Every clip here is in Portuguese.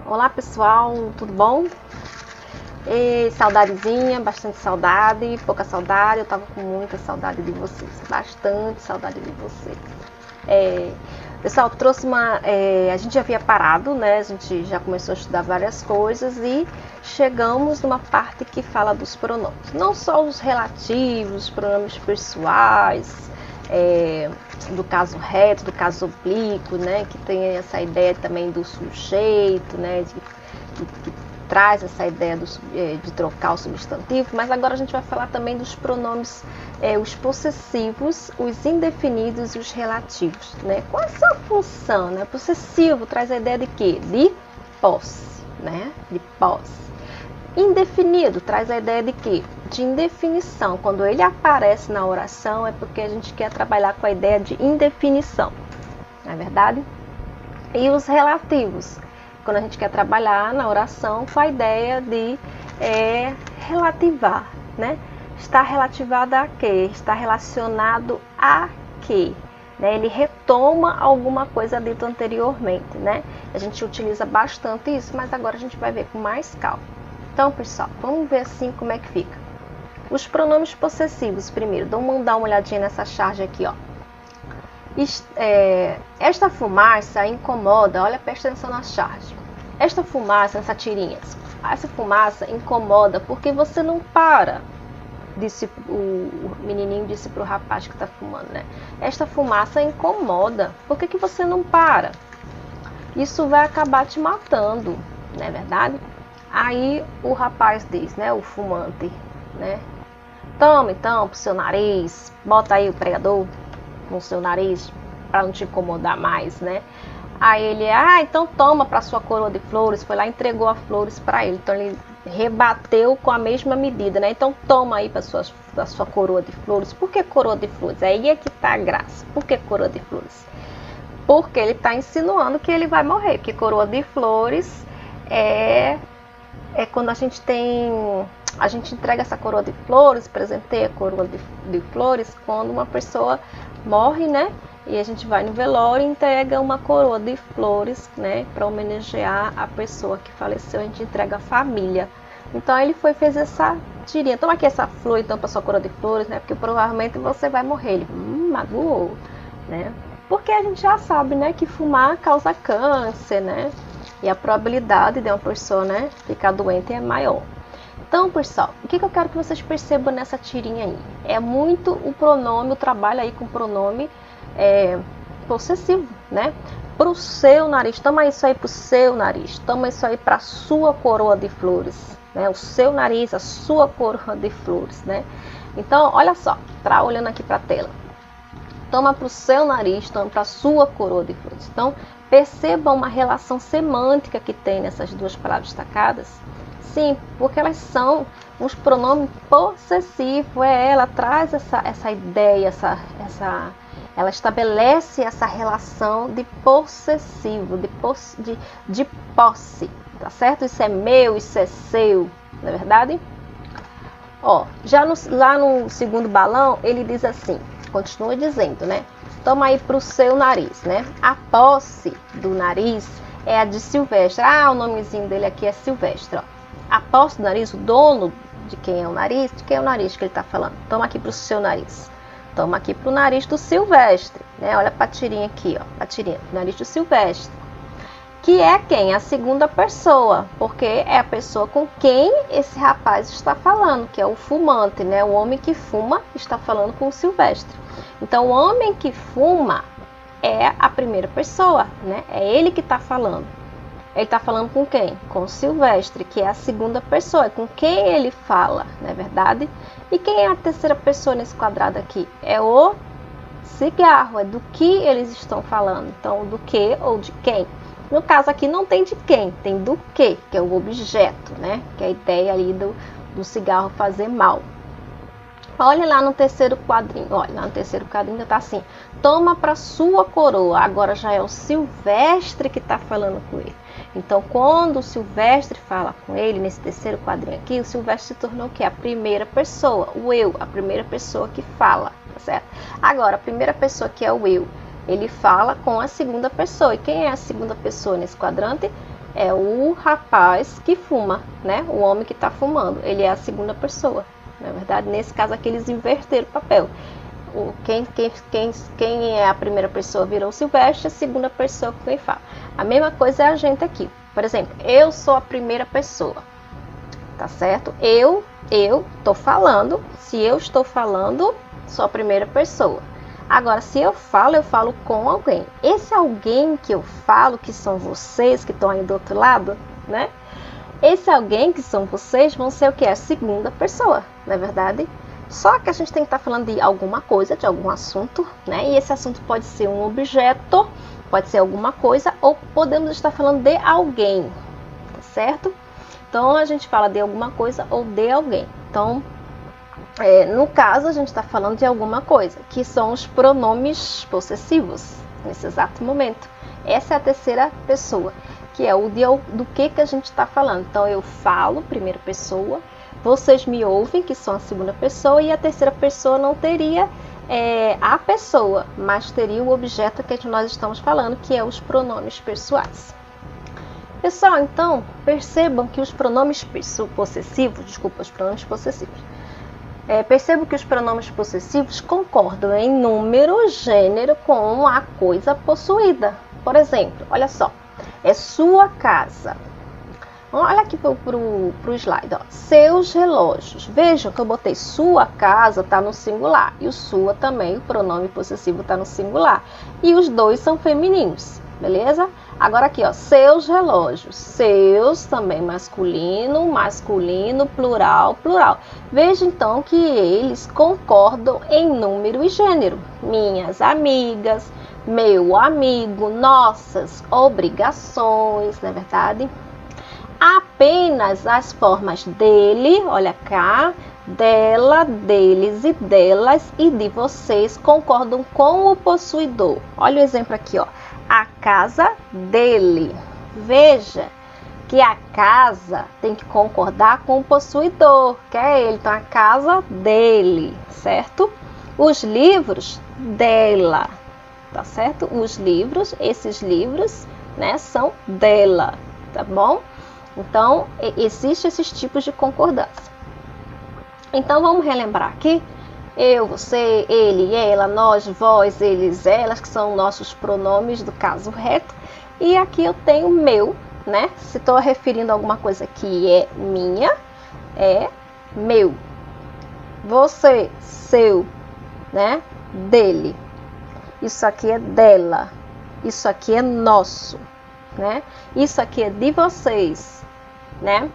Olá pessoal, tudo bom? Saudadezinha, bastante saudade, pouca saudade, eu tava com muita saudade de vocês, bastante saudade de vocês. Pessoal, trouxe a gente já havia parado, né? A gente já começou a estudar várias coisas e chegamos numa parte que fala dos pronomes. Não só os relativos, os pronomes pessoais, do caso reto, do caso oblíquo, né? Que tem essa ideia também do sujeito, né? Que traz essa ideia de trocar o substantivo, mas agora a gente vai falar também dos pronomes, os possessivos, os indefinidos e os relativos, né? Qual é a sua função, né? Possessivo traz a ideia de quê? De posse, né? De posse. Indefinido traz a ideia de quê? De indefinição. Quando ele aparece na oração é porque a gente quer trabalhar com a ideia de indefinição, não é verdade? E os relativos, quando a gente quer trabalhar na oração com a ideia de relativar, né? Está relativado a quê? Está relacionado a quê? Né? Ele retoma alguma coisa dita anteriormente, né? A gente utiliza bastante isso, mas agora a gente vai ver com mais calma. Então, pessoal, vamos ver assim como é que fica. Os pronomes possessivos, primeiro, vamos dar uma olhadinha nessa charge aqui, ó. Esta fumaça incomoda, olha, presta atenção na charge. Esta fumaça, nessa tirinha, essa fumaça incomoda porque você não para, disse o menininho, disse para o rapaz que está fumando, né? Esta fumaça incomoda, por que você não para? Isso vai acabar te matando, não é verdade? Aí o rapaz diz, né, o fumante, né? Toma então pro seu nariz, bota aí o pregador no seu nariz para não te incomodar mais, né? Aí ele, então toma para sua coroa de flores, foi lá e entregou as flores para ele. Então ele rebateu com a mesma medida, né? Então toma aí para sua coroa de flores. Por que coroa de flores? Aí é que tá a graça. Por que coroa de flores? Porque ele está insinuando que ele vai morrer, porque coroa de flores é quando a gente entrega essa coroa de flores, presenteia a coroa de flores quando uma pessoa morre, né? E a gente vai no velório e entrega uma coroa de flores, né? Para homenagear a pessoa que faleceu, a gente entrega a família. Então ele fez essa tirinha. Toma aqui essa flor então para sua coroa de flores, né? Porque provavelmente você vai morrer. Ele magoou, né? Porque a gente já sabe, né? Que fumar causa câncer, né? E a probabilidade de uma pessoa, né, ficar doente é maior. Então, pessoal, o que eu quero que vocês percebam nessa tirinha aí? É muito o pronome, o trabalho aí com o pronome possessivo, né? Pro seu nariz, toma isso aí pro seu nariz, toma isso aí pra sua coroa de flores, né? O seu nariz, a sua coroa de flores, né? Então, olha só, olhando aqui pra tela. Toma pro seu nariz, toma pra sua coroa de flores. Então, percebam uma relação semântica que tem nessas duas palavras destacadas. Sim, porque elas são uns pronomes possessivos. Ela traz essa ideia, ela estabelece essa relação de possessivo, de posse, tá certo? Isso é meu, isso é seu, não é verdade? Ó, lá no segundo balão, ele diz assim, continua dizendo, né? Toma aí pro seu nariz, né? A posse do nariz é a de Silvestre. O nomezinho dele aqui é Silvestre, ó. A posse do nariz, o dono de quem é o nariz, de quem é o nariz que ele tá falando. Toma aqui pro seu nariz. Toma aqui pro nariz do Silvestre, né? Olha a tirinha aqui, ó. A tirinha, nariz do Silvestre. Que é quem? A segunda pessoa, porque é a pessoa com quem esse rapaz está falando, que é o fumante, né? O homem que fuma está falando com o Silvestre. Então, o homem que fuma é a primeira pessoa, né? É ele que está falando. Ele está falando com quem? Com o Silvestre, que é a segunda pessoa, é com quem ele fala, não é verdade? E quem é a terceira pessoa nesse quadrado aqui? É o cigarro, é do que eles estão falando. Então, do que ou de quem? No caso aqui não tem de quem, tem do que é o objeto, né? Que é a ideia ali do cigarro fazer mal. Olha lá no terceiro quadrinho, olha, lá no terceiro quadrinho tá assim, toma para sua coroa, agora já é o Silvestre que está falando com ele. Então, quando o Silvestre fala com ele, nesse terceiro quadrinho aqui, o Silvestre se tornou o quê? A primeira pessoa, o eu, a primeira pessoa que fala, tá certo? Agora, a primeira pessoa que é o eu, ele fala com a segunda pessoa. E quem é a segunda pessoa nesse quadrante? é o rapaz que fuma, né? O homem que está fumando, ele é a segunda pessoa. Na verdade, nesse caso aqui eles inverteram o papel. Quem é a primeira pessoa virou Silvestre, a segunda pessoa quem fala. A mesma coisa é a gente aqui. Por exemplo, eu sou a primeira pessoa, tá certo? Eu tô falando. Se eu estou falando, sou a primeira pessoa. Agora, se eu falo com alguém. Esse alguém que eu falo, que são vocês que estão aí do outro lado, né? Esse alguém que são vocês vão ser o que? A segunda pessoa, não é verdade? Só que a gente tem que estar falando de alguma coisa, de algum assunto, né? E esse assunto pode ser um objeto, pode ser alguma coisa, ou podemos estar falando de alguém, tá certo? Então, a gente fala de alguma coisa ou de alguém. Então, no caso, a gente está falando de alguma coisa, que são os pronomes possessivos, nesse exato momento. Essa é a terceira pessoa, que é o do que a gente está falando. Então, eu falo, primeira pessoa, vocês me ouvem, que são a segunda pessoa, e a terceira pessoa não teria a pessoa, mas teria o objeto que nós estamos falando, que é os pronomes pessoais. Pessoal, então, percebam que os pronomes possessivos, percebo que os pronomes possessivos concordam em número, gênero com a coisa possuída. Por exemplo, olha só, é sua casa. Olha aqui pro slide, ó. Seus relógios. Vejam que eu botei sua casa, tá no singular. E o sua também, o pronome possessivo tá no singular. E os dois são femininos, beleza? Agora aqui, ó, seus relógios. Seus também masculino, plural. Veja então que eles concordam em número e gênero. Minhas amigas, meu amigo, nossas obrigações, não é verdade? Apenas as formas dele, olha cá, dela, deles e delas e de vocês concordam com o possuidor. Olha o exemplo aqui, ó. A casa dele. Veja que a casa tem que concordar com o possuidor, que é ele. Então, a casa dele, certo? Os livros dela, tá certo? Os livros, esses livros, né, são dela, tá bom? Então, existem esses tipos de concordância. Então, vamos relembrar aqui. Eu, você, ele, ela, nós, vós, eles, elas, que são nossos pronomes do caso reto. E aqui eu tenho meu, né? Se estou referindo a alguma coisa que é minha, é meu. Você, seu, né? Dele. Isso aqui é dela. Isso aqui é nosso, né? Isso aqui é de vocês, né?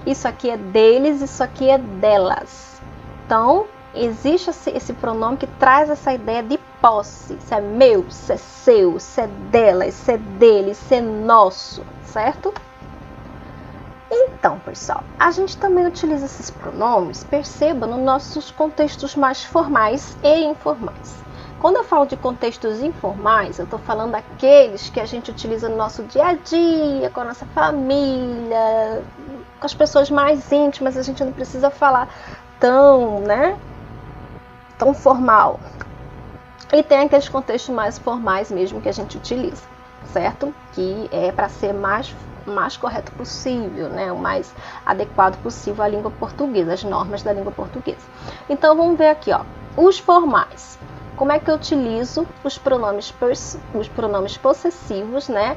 Isso aqui é deles, isso aqui é delas. Então, existe esse pronome que traz essa ideia de posse. Isso é meu, isso é seu, isso é dela, isso é dele, isso é nosso, certo? Então, pessoal, a gente também utiliza esses pronomes, perceba, nos nossos contextos mais formais e informais. Quando eu falo de contextos informais, eu estou falando daqueles que a gente utiliza no nosso dia a dia, com a nossa família, com as pessoas mais íntimas, a gente não precisa falar tão, né, tão formal. E tem aqueles contextos mais formais mesmo que a gente utiliza, certo? Que é para ser mais correto possível, né? O mais adequado possível à língua portuguesa, as normas da língua portuguesa. Então, vamos ver aqui, ó, os formais. Como é que eu utilizo os pronomes possessivos, né?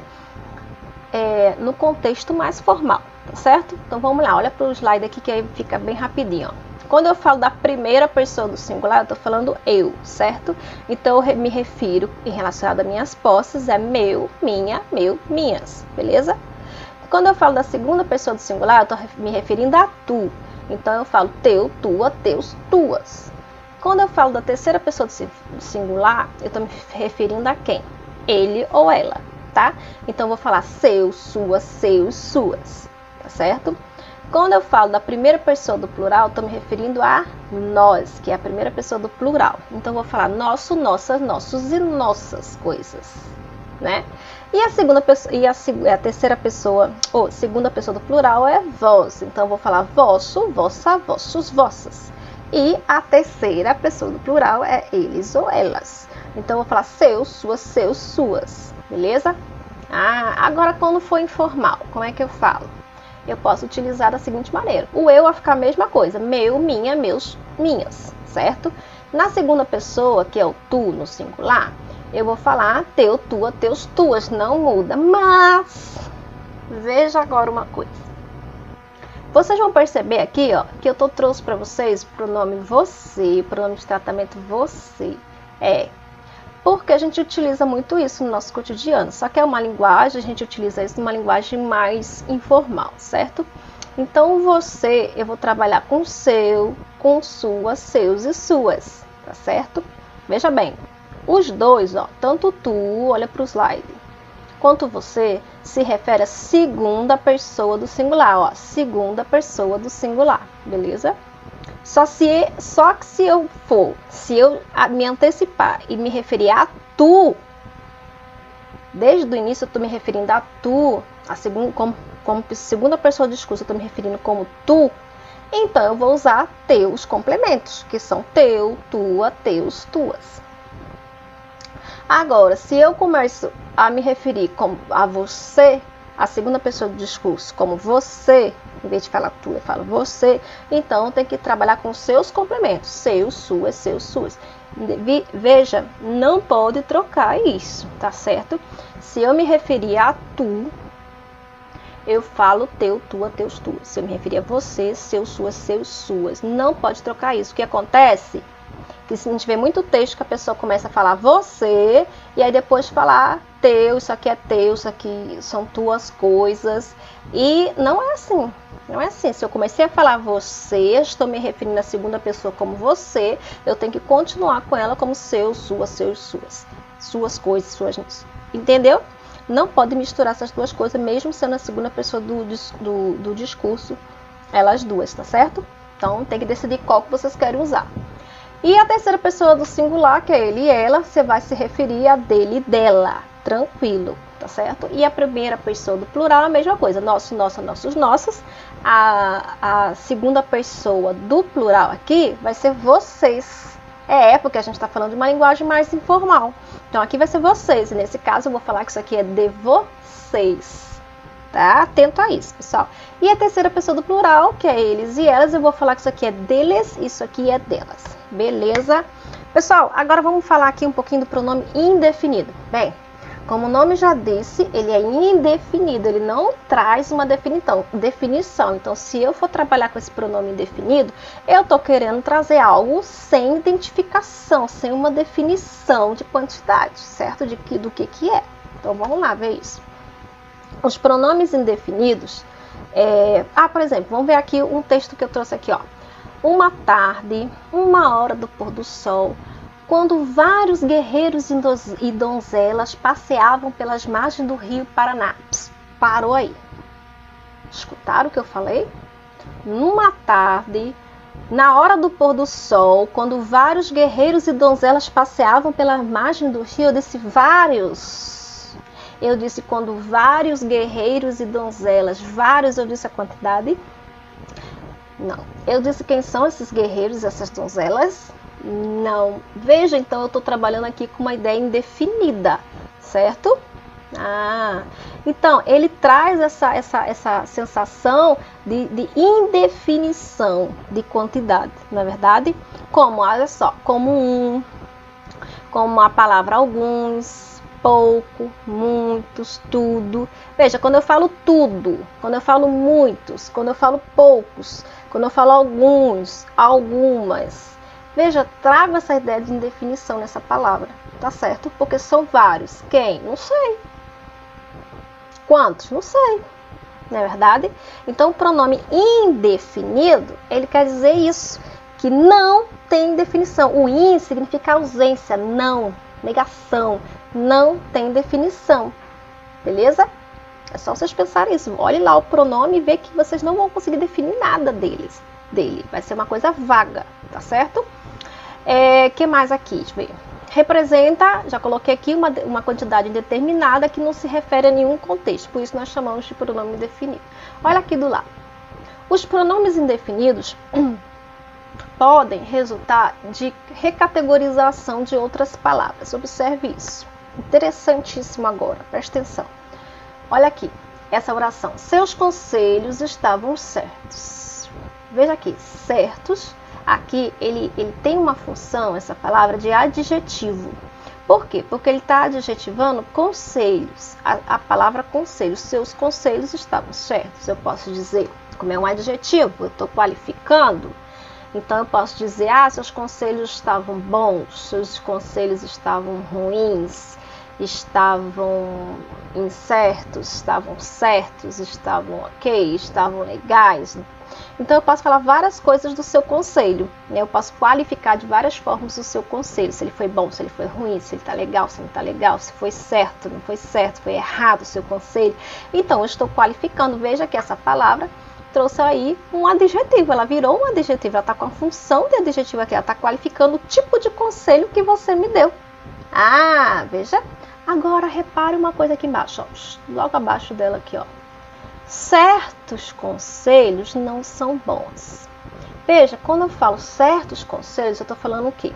No contexto mais formal, tá certo? Então, vamos lá, olha para o slide aqui que aí fica bem rapidinho, ó. Quando eu falo da primeira pessoa do singular, eu estou falando eu, certo? Então, eu me refiro, em relação a minhas posses, é meu, minha, meu, minhas, beleza? Quando eu falo da segunda pessoa do singular, eu estou me referindo a tu. Então, eu falo teu, tua, teus, tuas. Quando eu falo da terceira pessoa do singular, eu estou me referindo a quem? Ele ou ela, tá? Então, eu vou falar seu, sua, seus, suas, tá certo? Quando eu falo da primeira pessoa do plural, estou me referindo a nós, que é a primeira pessoa do plural. Então, eu vou falar nosso, nossas, nossos e nossas coisas, né? E a segunda pessoa, a terceira pessoa, ou segunda pessoa do plural é vós. Então, eu vou falar vosso, vossa, vossos, vossas. E a terceira pessoa do plural é eles ou elas. Então, eu vou falar seus, suas, seus, suas, beleza? Agora, quando for informal, como é que eu falo? Eu posso utilizar da seguinte maneira. O eu vai ficar a mesma coisa. Meu, minha, meus, minhas, certo? Na segunda pessoa, que é o tu no singular, eu vou falar teu, tua, teus, tuas. Não muda. Mas, veja agora uma coisa. Vocês vão perceber aqui, ó, que eu trouxe para vocês o pronome você, o pronome de tratamento você. Porque a gente utiliza muito isso no nosso cotidiano, só que é uma linguagem, a gente utiliza isso numa linguagem mais informal, certo? Então você, eu vou trabalhar com seu, com sua, seus e suas, tá certo? Veja bem, os dois, ó, tanto tu, olha para o slide, quanto você, se refere à segunda pessoa do singular, ó, segunda pessoa do singular, beleza? Só que se eu me antecipar e me referir a tu, desde o início eu estou me referindo a tu, como segunda pessoa do discurso eu estou me referindo como tu, então eu vou usar teus complementos, que são teu, tua, teus, tuas. Agora, se eu começo a me referir a você, a segunda pessoa do discurso, como você, em vez de falar tu, eu falo você, então tem que trabalhar com seus complementos, seus, suas. Veja, não pode trocar isso, tá certo? Se eu me referir a tu, eu falo teu, tua, teus, tuas. Se eu me referir a você, seu, suas, seus, suas. Não pode trocar isso. O que acontece? Que se a gente vê muito texto que a pessoa começa a falar você, e aí depois falar teu, isso aqui é teu, isso aqui são tuas coisas. E não é assim. Não é assim. Se eu comecei a falar você, estou me referindo à segunda pessoa como você, eu tenho que continuar com ela como seu, sua, seus, suas. Suas coisas, suas. Entendeu? Não pode misturar essas duas coisas, mesmo sendo a segunda pessoa do discurso, elas duas, tá certo? Então tem que decidir qual que vocês querem usar. E a terceira pessoa do singular, que é ele e ela, você vai se referir a dele e dela, tranquilo, tá certo? E a primeira pessoa do plural, a mesma coisa, nosso, nossa, nossos, nossas. A segunda pessoa do plural aqui vai ser vocês. Porque a gente está falando de uma linguagem mais informal. Então aqui vai ser vocês, e nesse caso eu vou falar que isso aqui é de vocês. Tá? Atento a isso, pessoal. E a terceira pessoa do plural, que é eles e elas, eu vou falar que isso aqui é deles, isso aqui é delas. Beleza? Pessoal, agora vamos falar aqui um pouquinho do pronome indefinido. Bem, como o nome já disse, ele é indefinido, ele não traz uma definição. Então, se eu for trabalhar com esse pronome indefinido, eu estou querendo trazer algo sem identificação, sem uma definição de quantidade, certo? Do que é. Então, vamos lá ver isso. Os pronomes indefinidos, por exemplo, vamos ver aqui um texto que eu trouxe aqui, ó. Uma tarde, uma hora do pôr do sol, quando vários guerreiros e donzelas passeavam pelas margens do rio Paraná. Parou aí. Escutaram o que eu falei? Numa tarde, na hora do pôr do sol, quando vários guerreiros e donzelas passeavam pela margem do rio, eu disse vários. Eu disse quando vários guerreiros e donzelas, vários, eu disse a quantidade? Não. Eu disse quem são esses guerreiros e essas donzelas? Não. Veja, então eu estou trabalhando aqui com uma ideia indefinida, certo? Então ele traz essa sensação de indefinição de quantidade, na verdade? Como, olha só, como a palavra alguns, pouco, muitos, tudo. Veja, quando eu falo tudo, quando eu falo muitos, quando eu falo poucos, quando eu falo alguns, algumas, veja, trago essa ideia de indefinição nessa palavra, tá certo? Porque são vários. Quem? Não sei. Quantos? Não sei. Não é verdade? Então, o pronome indefinido, ele quer dizer isso, que não tem definição. O in significa ausência, não, negação, não tem definição. Beleza? É só vocês pensarem isso. Olhe lá o pronome e vê que vocês não vão conseguir definir nada dele. Vai ser uma coisa vaga, tá certo? Que mais aqui? Deixa eu ver. Representa, já coloquei aqui uma quantidade indeterminada que não se refere a nenhum contexto. Por isso nós chamamos de pronome indefinido. Olha aqui do lado. Os pronomes indefinidos podem resultar de recategorização de outras palavras. Observe isso. Interessantíssimo agora, presta atenção. Olha aqui, essa oração. Seus conselhos estavam certos. Veja aqui, certos. Aqui ele tem uma função, essa palavra, de adjetivo. Por quê? Porque ele está adjetivando conselhos. A palavra conselhos. Seus conselhos estavam certos. Eu posso dizer, como é um adjetivo, eu estou qualificando. Então eu posso dizer, seus conselhos estavam bons, seus conselhos estavam ruins, estavam incertos, estavam certos, estavam ok, estavam legais. Então eu posso falar várias coisas do seu conselho, né? Eu posso qualificar de várias formas o seu conselho, se ele foi bom, se ele foi ruim, se ele está legal, se não está legal, se foi certo, não foi certo, foi errado o seu conselho. Então eu estou qualificando, veja que essa palavra trouxe aí um adjetivo, ela virou um adjetivo, ela está com a função de adjetivo aqui, ela está qualificando o tipo de conselho que você me deu. Veja. Agora repare uma coisa aqui embaixo, ó, logo abaixo dela aqui, ó. Certos conselhos não são bons. Veja, quando eu falo certos conselhos, eu estou falando o quê?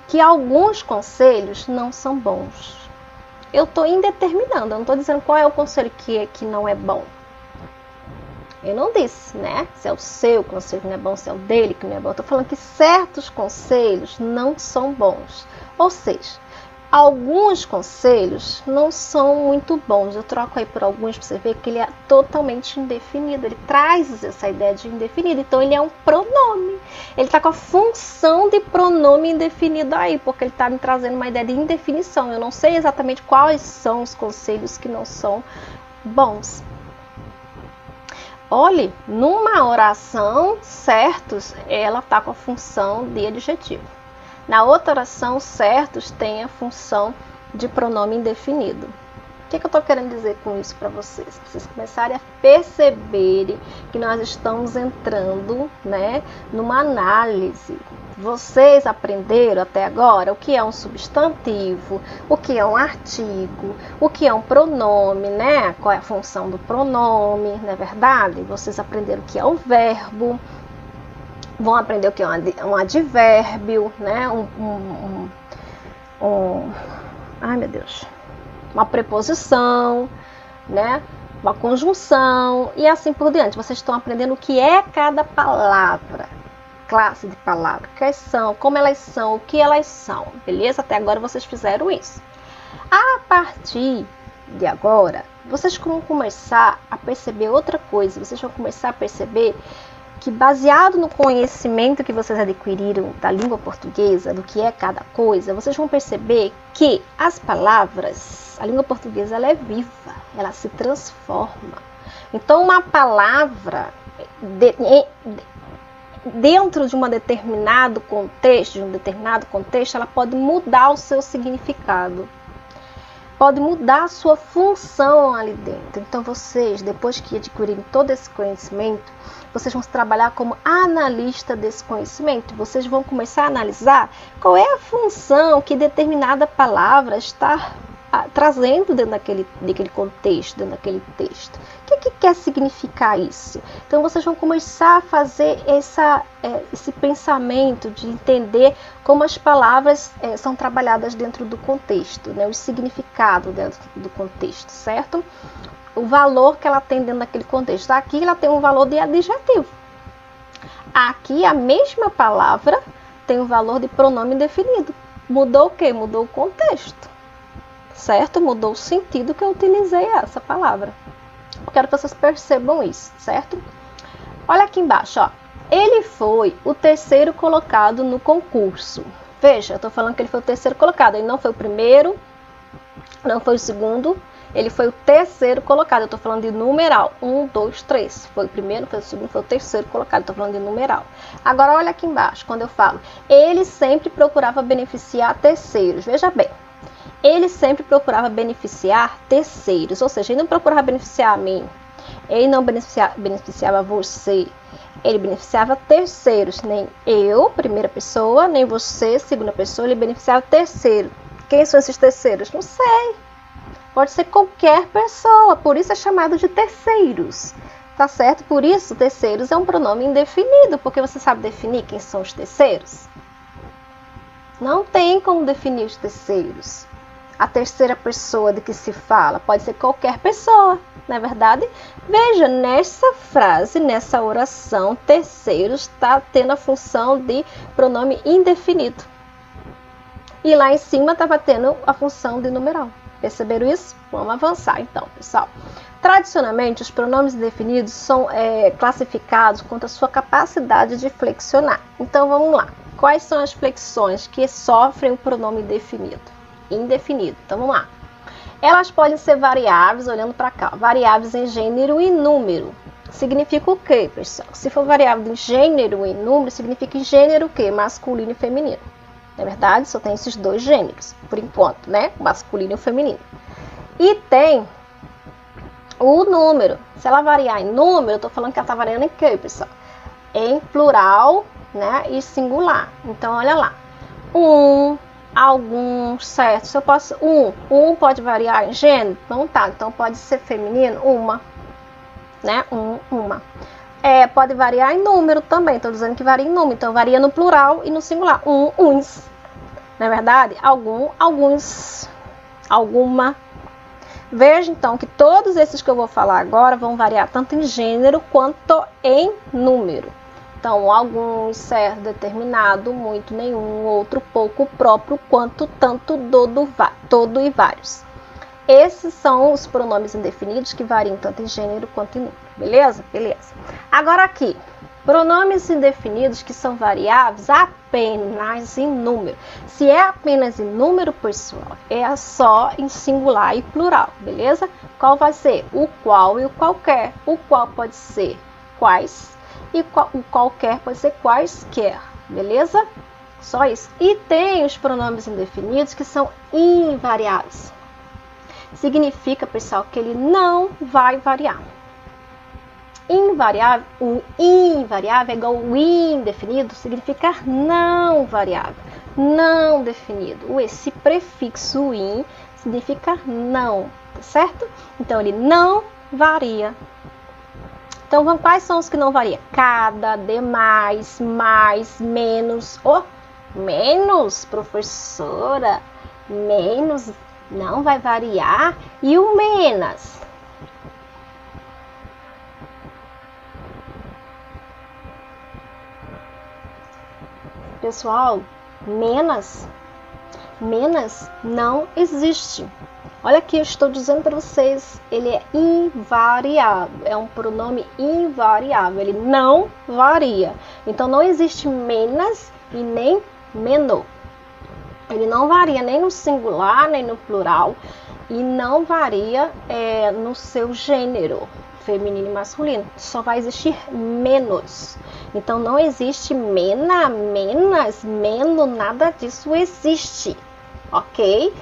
Que alguns conselhos não são bons. Eu estou indeterminando, eu não estou dizendo qual é o conselho que não é bom. Eu não disse, né? Se é o seu conselho que não é bom, se é o dele que não é bom. Eu estou falando que certos conselhos não são bons. Ou seja, alguns conselhos não são muito bons. Eu troco aí por alguns para você ver que ele é totalmente indefinido. Ele traz essa ideia de indefinido. Então ele é um pronome. Ele está com a função de pronome indefinido aí, porque ele está me trazendo uma ideia de indefinição. Eu não sei exatamente quais são os conselhos que não são bons. Olhe, numa oração, certos, ela está com a função de adjetivo. Na outra oração, certos tem a função de pronome indefinido. O que eu estou querendo dizer com isso para vocês? Para vocês começarem a perceberem que nós estamos entrando, né, numa análise. Vocês aprenderam até agora o que é um substantivo, o que é um artigo, o que é um pronome, né? Qual é a função do pronome, não é verdade? Vocês aprenderam o que é um verbo, vão aprender o que é um advérbio, né? Ai, meu Deus. Uma preposição, né? Uma conjunção e assim por diante. Vocês estão aprendendo o que é cada palavra, classe de palavras, quais são, como elas são, o que elas são, beleza? Até agora vocês fizeram isso. A partir de agora, vocês vão começar a perceber outra coisa. Vocês vão começar a perceber que, baseado no conhecimento que vocês adquiriram da língua portuguesa, do que é cada coisa, vocês vão perceber que as palavras, a língua portuguesa, ela é viva, ela se transforma. Então, uma palavra dentro de um determinado contexto, ela pode mudar o seu significado, pode mudar a sua função ali dentro. Então vocês, depois que adquirirem todo esse conhecimento, vocês vão trabalhar como analista desse conhecimento. Vocês vão começar a analisar qual é a função que determinada palavra está trazendo dentro daquele contexto, dentro daquele texto. O que quer significar isso? Então vocês vão começar a fazer esse pensamento de entender como as palavras são trabalhadas dentro do contexto, né? O significado dentro do contexto, certo? O valor que ela tem dentro daquele contexto. Aqui ela tem um valor de adjetivo. Aqui a mesma palavra tem um valor de pronome indefinido. Mudou o quê? Mudou o contexto. Certo? Mudou o sentido que eu utilizei essa palavra. Eu quero que vocês percebam isso, certo? Olha aqui embaixo, ó. Ele foi o terceiro colocado no concurso. Veja, eu tô falando que ele foi o terceiro colocado. Ele não foi o primeiro, não foi o segundo. Ele foi o terceiro colocado. Eu tô falando de numeral. 1, 2, 3. Foi o primeiro, foi o segundo, foi o terceiro colocado. Eu tô falando de numeral. Agora, olha aqui embaixo, quando eu falo. Ele sempre procurava beneficiar terceiros. Veja bem. Ele sempre procurava beneficiar terceiros, ou seja, ele não procurava beneficiar a mim, ele não beneficiava você, ele beneficiava terceiros, nem eu, primeira pessoa, nem você, segunda pessoa, ele beneficiava terceiro. Quem são esses terceiros? Não sei, pode ser qualquer pessoa, por isso é chamado de terceiros, tá certo? Por isso, terceiros é um pronome indefinido, porque você sabe definir quem são os terceiros? Não tem como definir os terceiros. a terceira pessoa de que se fala? Pode ser qualquer pessoa, não é verdade? Veja, nessa frase, nessa oração, terceiro está tendo a função de pronome indefinido. E lá em cima estava tendo a função de numeral. Perceberam isso? Vamos avançar então, pessoal. Tradicionalmente, os pronomes indefinidos são classificados quanto à sua capacidade de flexionar. Então, vamos lá. Quais são as flexões que sofrem o pronome indefinido? Então, vamos lá. Elas podem ser variáveis, olhando para cá, variáveis em gênero e número. Significa o quê, pessoal? Se for variável em gênero e número, significa em gênero o quê? Masculino e feminino. Na verdade, só tem esses dois gêneros, por enquanto, né? Masculino e feminino. E tem o número. Se ela variar em número, eu tô falando que ela tá variando em quê, pessoal? Em plural, né? E singular. Então, olha lá. Alguns, certo? Se eu posso, pode variar em gênero? Não tá. Então, pode ser feminino, uma. Né? Uma. Pode variar em número também. Estou dizendo que varia em número. Então, varia no plural e no singular. Uns. Não é verdade? Alguns. Alguma. Veja, então, que todos esses que eu vou falar agora vão variar tanto em gênero quanto em número. Então, alguns, certo, determinado, muito, nenhum, outro, pouco, próprio, quanto, tanto, todo e vários. Esses são os pronomes indefinidos que variam tanto em gênero quanto em número. Beleza? Beleza. Agora aqui, pronomes indefinidos que são variáveis apenas em número. Se é apenas em número, pessoal, é só em singular e plural, beleza? Qual vai ser? O qual e o qualquer. O qual pode ser quais e o qualquer pode ser quaisquer, beleza? Só isso. E tem os pronomes indefinidos que são invariáveis. Significa, pessoal, que ele não vai variar. Invariável, o invariável é igual ao indefinido, significa não variável, não definido. Esse prefixo in significa não, tá certo? Então, ele não varia. Então, quais são os que não variam? Cada, demais, mais, menos. Menos, professora, menos não vai variar. E o menos? Pessoal, menos não existe. Olha aqui, eu estou dizendo para vocês, ele é invariável, é um pronome invariável, ele não varia. Então, não existe menos e nem menor. Ele não varia nem no singular, nem no plural, e não varia no seu gênero, feminino e masculino. Só vai existir menos. Então, não existe menos, nada disso existe. Ok?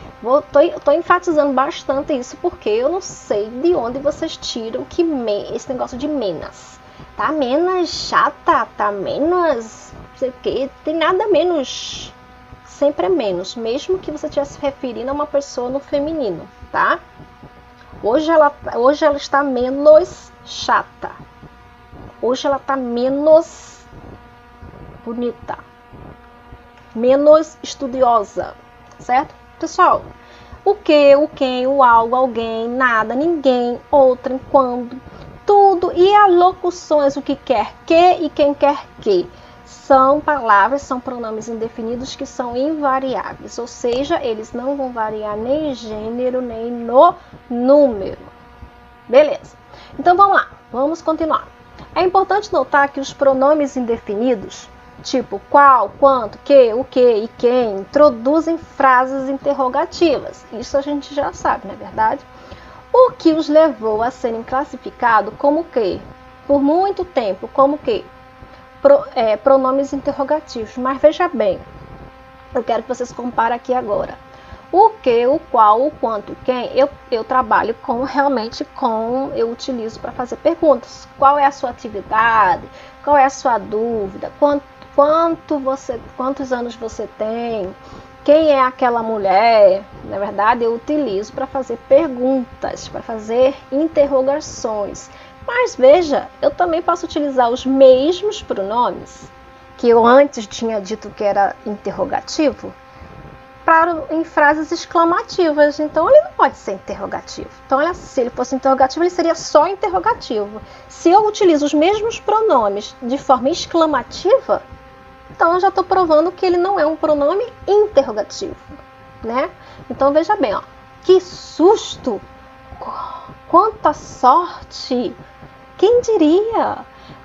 Tô enfatizando bastante isso porque eu não sei de onde vocês tiram que esse negócio de menos. Tá menos chata, tá menos, não sei o que, tem nada menos. Sempre é menos, mesmo que você estivesse se referindo a uma pessoa no feminino, tá? Hoje ela está menos chata. Hoje ela está menos bonita. Menos estudiosa. Certo? Pessoal, o que, o quem, o algo, alguém, nada, ninguém, outrem, quando, tudo e as locuções, o que quer que e quem quer que. São palavras, são pronomes indefinidos que são invariáveis, ou seja, eles não vão variar nem em gênero, nem no número. Beleza. Então, vamos lá. Vamos continuar. É importante notar que os pronomes indefinidos, tipo qual, quanto, que, o que e quem, introduzem frases interrogativas. Isso a gente já sabe, não é verdade? O que os levou a serem classificados como que? Por muito tempo, como que? Pronomes interrogativos. Mas veja bem, eu quero que vocês comparem aqui agora. O que, o qual, o quanto, quem, eu trabalho eu utilizo para fazer perguntas. Qual é a sua atividade? Qual é a sua dúvida? Quantos anos você tem? Quem é aquela mulher? Na verdade, eu utilizo para fazer perguntas, para fazer interrogações. Mas veja, eu também posso utilizar os mesmos pronomes que eu antes tinha dito que era interrogativo em frases exclamativas, então ele não pode ser interrogativo. Então, olha, se ele fosse interrogativo, ele seria só interrogativo. Se eu utilizo os mesmos pronomes de forma exclamativa, então eu já estou provando que ele não é um pronome interrogativo, né? Então, veja bem, ó, que susto! Quanta sorte! Quem diria?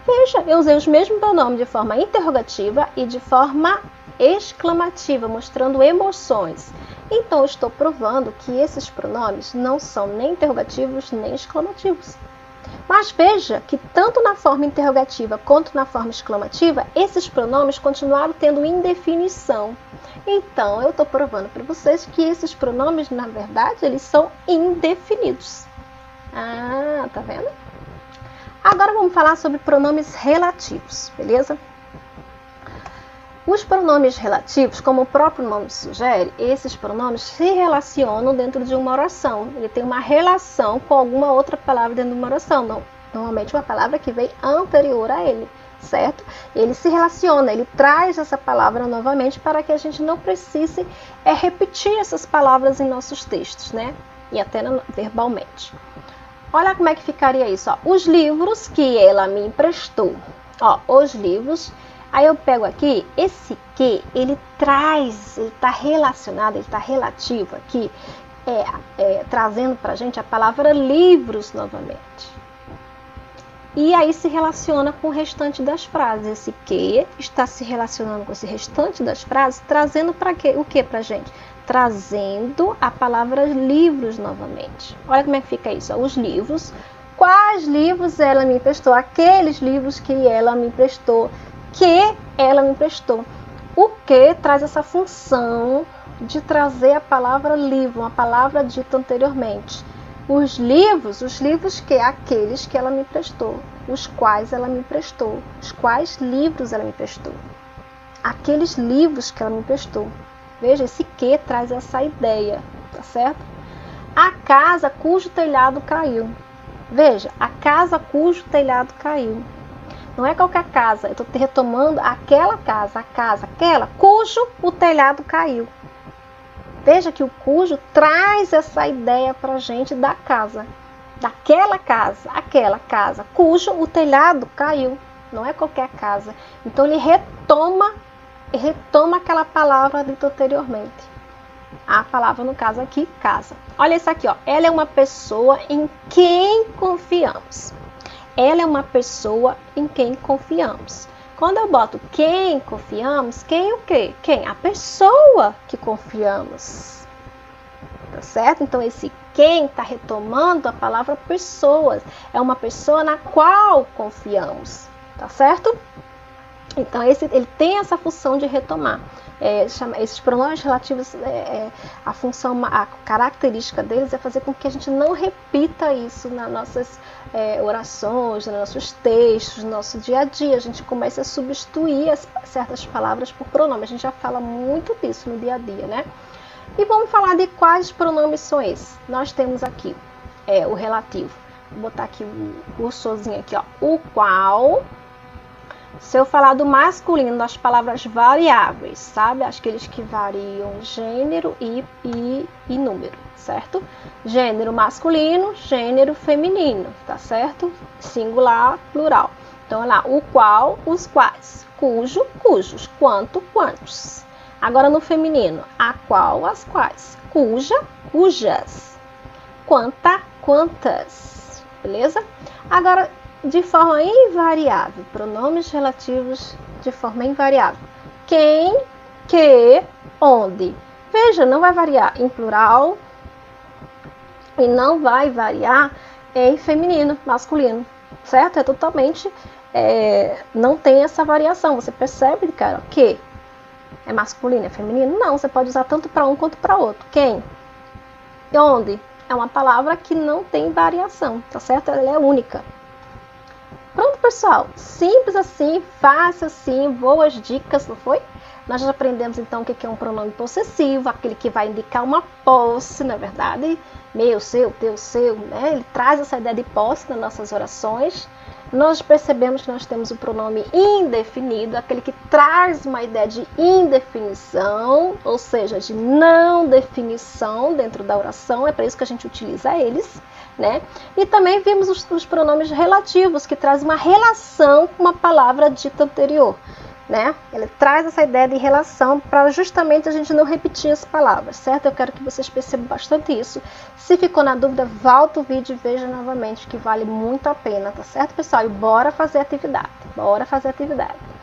Veja, eu usei os mesmos pronomes de forma interrogativa e de forma exclamativa, mostrando emoções. Então, eu estou provando que esses pronomes não são nem interrogativos nem exclamativos. Mas veja que tanto na forma interrogativa quanto na forma exclamativa, esses pronomes continuaram tendo indefinição. Então, eu estou provando para vocês que esses pronomes, na verdade, eles são indefinidos. Ah, tá vendo? Agora vamos falar sobre pronomes relativos, beleza? Os pronomes relativos, como o próprio nome sugere, esses pronomes se relacionam dentro de uma oração. Ele tem uma relação com alguma outra palavra dentro de uma oração, normalmente uma palavra que vem anterior a ele, certo? Ele se relaciona, ele traz essa palavra novamente para que a gente não precise repetir essas palavras em nossos textos, né? E até verbalmente. Olha como é que ficaria isso, ó. Os livros que ela me emprestou. Ó, os livros. Aí eu pego aqui, esse que, ele traz, ele está relacionado, ele está relativo aqui, trazendo para a gente a palavra livros novamente. E aí se relaciona com o restante das frases. Esse que está se relacionando com esse restante das frases, trazendo para quê? O que para a gente? Trazendo a palavra livros novamente. Olha como é que fica isso, ó. Os livros. Quais livros ela me emprestou? Aqueles livros que ela me emprestou. Que ela me emprestou. O que traz essa função de trazer a palavra livro, uma palavra dita anteriormente. Os livros que aqueles que ela me emprestou, os quais ela me emprestou, os quais livros ela me emprestou. Aqueles livros que ela me emprestou. Veja, esse que traz essa ideia, tá certo? A casa cujo telhado caiu. Veja, a casa cujo telhado caiu. Não é qualquer casa, eu estou retomando aquela casa, aquela, cujo o telhado caiu. Veja que o cujo traz essa ideia para a gente da casa. Daquela casa, aquela casa, cujo o telhado caiu. Não é qualquer casa. Então ele retoma aquela palavra dita anteriormente. A palavra, no caso aqui, casa. Olha isso aqui, ó. Ela é uma pessoa em quem confiamos. Ela é uma pessoa em quem confiamos. Quando eu boto quem confiamos, quem o quê? Quem? A pessoa que confiamos. Tá certo? Então, esse quem está retomando a palavra pessoas. É uma pessoa na qual confiamos. Tá certo? Então, ele tem essa função de retomar. Esses pronomes relativos, a característica deles é fazer com que a gente não repita isso nas nossas orações, nos nossos textos, no nosso dia a dia. A gente começa a substituir certas palavras por pronome. A gente já fala muito disso no dia a dia, né? E vamos falar de quais pronomes são esses. Nós temos aqui o relativo. Vou botar aqui o cursorzinho aqui, ó. O qual... Se eu falar do masculino, das palavras variáveis, sabe? Aqueles que variam gênero e número, certo? Gênero masculino, gênero feminino, tá certo? Singular, plural. Então, olha lá, o qual, os quais, cujo, cujos, quanto, quantos. Agora, no feminino, a qual, as quais, cuja, cujas, quanta, quantas, beleza? Agora, de forma invariável, pronomes relativos de forma invariável. Quem, que, onde. Veja, não vai variar em plural e não vai variar em feminino, masculino, certo? É totalmente, não tem essa variação. Você percebe, cara, que é masculino, é feminino? Não, você pode usar tanto para um quanto para outro. Quem e onde é uma palavra que não tem variação, tá certo? Ela é única. Pronto, pessoal, simples assim, fácil assim, boas dicas, não foi? Nós já aprendemos então o que é um pronome possessivo, aquele que vai indicar uma posse, na verdade, meu, seu, teu, seu, né? Ele traz essa ideia de posse nas nossas orações. nós percebemos que nós temos o pronome indefinido, aquele que traz uma ideia de indefinição, ou seja, de não definição dentro da oração, é para isso que a gente utiliza eles, né? E também vimos os pronomes relativos, que trazem uma relação com uma palavra dita anterior, né? Ele traz essa ideia de relação para justamente a gente não repetir as palavras, certo? Eu quero que vocês percebam bastante isso. Se ficou na dúvida, volta o vídeo e veja novamente, que vale muito a pena, tá certo, pessoal? E bora fazer atividade. Bora fazer atividade.